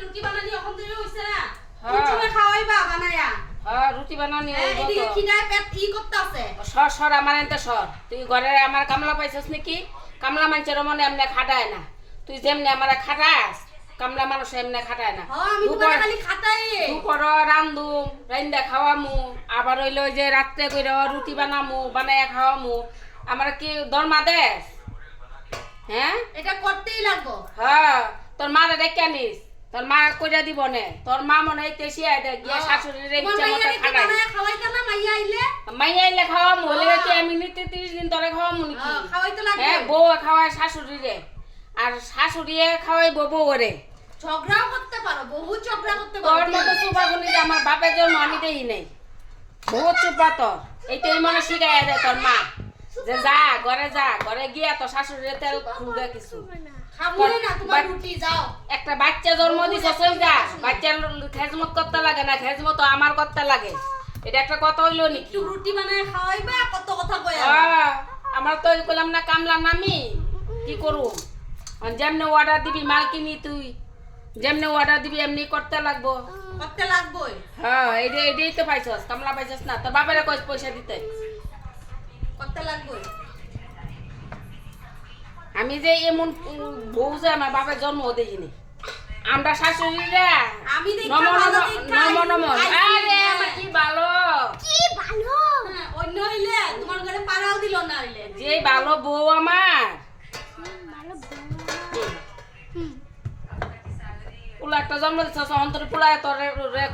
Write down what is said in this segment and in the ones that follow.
রুটি বানানি এখন তুই হইছে না তুমি খাওয়াইবা বানায়া হ্যাঁ রুটি বানানি এদিকে খিদায় পেট ই করতেছে সর আমার এনতে সর তুই ঘরে আমার কামলা পাইছস নাকি কামলা মানুষের মনে এমনি খাটায় না তুই যেমনি আমার খাটাস কামলা মানুষ এমনি খাটায় না আমি তোমারে খালি খাটাই দুপুর রান্ধু রান্দা খাওয়ামু আবার হইলো যে রাত্রে কইরা রুটি বানামু বানায়া খাওয়ামু আমার কি দরমা দেস হ্যাঁ এটা করতেই লাগবো হ্যাঁ তোর মারে ডেকে নিস তোর মা কইরা দিব নে তোর মা মনে হইতে শিয়া দে গিয়া শাশুড়ির ইচ্ছা মতো খাটাই খাওয়াইতা না মাইয়া আইলে খাওয়ামু হলে কি আমি নিতে 30 দিন ধরে খাওয়ামু নাকি খাওয়াইতে লাগবে হ্যাঁ বউ খাওয়ায় শাশুড়িরে আর শাশুড়িয়ে খাওয়াইবো বউরে ঝগড়াও করতে পারো বহুত ঝগড়া করতে পারো তোর মতো সুপাগুনি যে আমার বাপের জন্য আমি দেই নাই বহুত চুপা তোর এইটাই মনে শিখাইয়া দেয় তোর মা যে যা ঘরে গিয়া তো শাশুড়ির তেল খুঁজে কিছু খাবো না তোমার রুটি যাও একটা বাচ্চা জন্ম দিছে চল যা বাচ্চার খেজমত করতে লাগে না খেজমত আমার করতে লাগে এটা একটা কথা হইলো নি একটু রুটি বানায় খাওয়াইবা কত কথা কইয়া আমার তো কইলাম না কামলা নামি কি করু যেমনে অর্ডার দিবি মালকিনি তুই যেমনে অর্ডার দিবি এমনি করতে লাগবো হ্যাঁ এইটাই তো পাইছস কামলা পাইছস না তোর বাপেরা কইস পয়সা দিতে করতে লাগবো আমি যে এমন বউ যে আমার বাপের জন্ম দেইনি আমরা শাশুড়িরা আমি নম আরে আমার কি ভালো অন্য হইলে তোমার ঘরে পাড়াও দিল না হইলে যে ভালো বউ আমার পুলা একটা জন্ম দিচ্ছ অন্তরে পুলায় তোর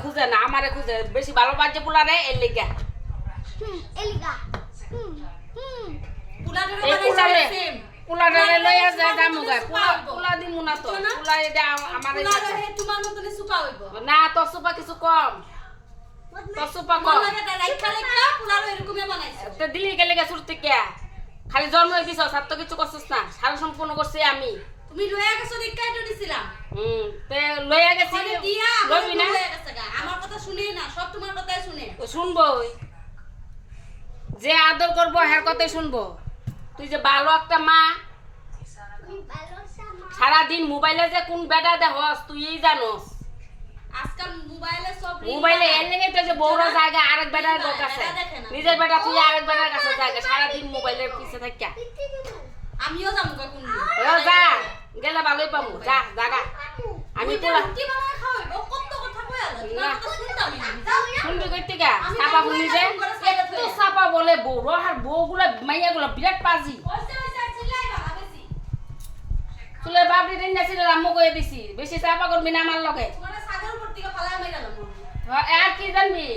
খুঁজে না আমারে খুঁজে বেশি ভালো পাচ্ছে পুলারে এর লেগা পুলারে লইয়া যায় দামুগা পুলা দিমু না তো পুলা এটা আমার তোমার মতন সুপা হইব না তোর সুপা কিছু কম তোর সুপা কম এরকমই বানাইছে তো দিলি গেলে গা শুরু থেকে খালি জন্ম দিছ আর তো কিছু করছিস না সারা সম্পূর্ণ করছি আমি তুমি লইয়া গেছো দেখাই তো দিছিলাম তে লইয়া গেছি দিয়া লইবি না আমার কথা শুনে না সব তোমার কথাই শুনে শুনবো যে আদর করবো হের কথাই শুনবো তুই যে ভালো একটা মা সারাদিন মোবাইলে যে কোন বেটা দেখস তুই জানোস আজকাল মোবাইলে এর লেগে তো যে বড় জায়গা আরেক বেটার কাছে নিজের বেটা তুই আরেক বেটার কাছে জায়গা সারাদিন মোবাইলের পিছে থাকিয়া আমিও যাবো কোন যা গেলে ভালোই পাবো যা জাগা আমি পুরা কি বানায় খাওয়াইবো কত কথা কই আলো তোমার কথা শুনতাম না শুনবি কইতে গা সাপা বলি যে একটু সাপা বলে বড় আর বউগুলা মাইয়াগুলা বিরাট পাজি চুলের বাবরি দিন যাচ্ছিল আম্মু কয়ে দিছি বেশি চাপা করবি না আমার লগে তোমার সাগর উপর থেকে ফালা মাইরালাম আর কি জানবি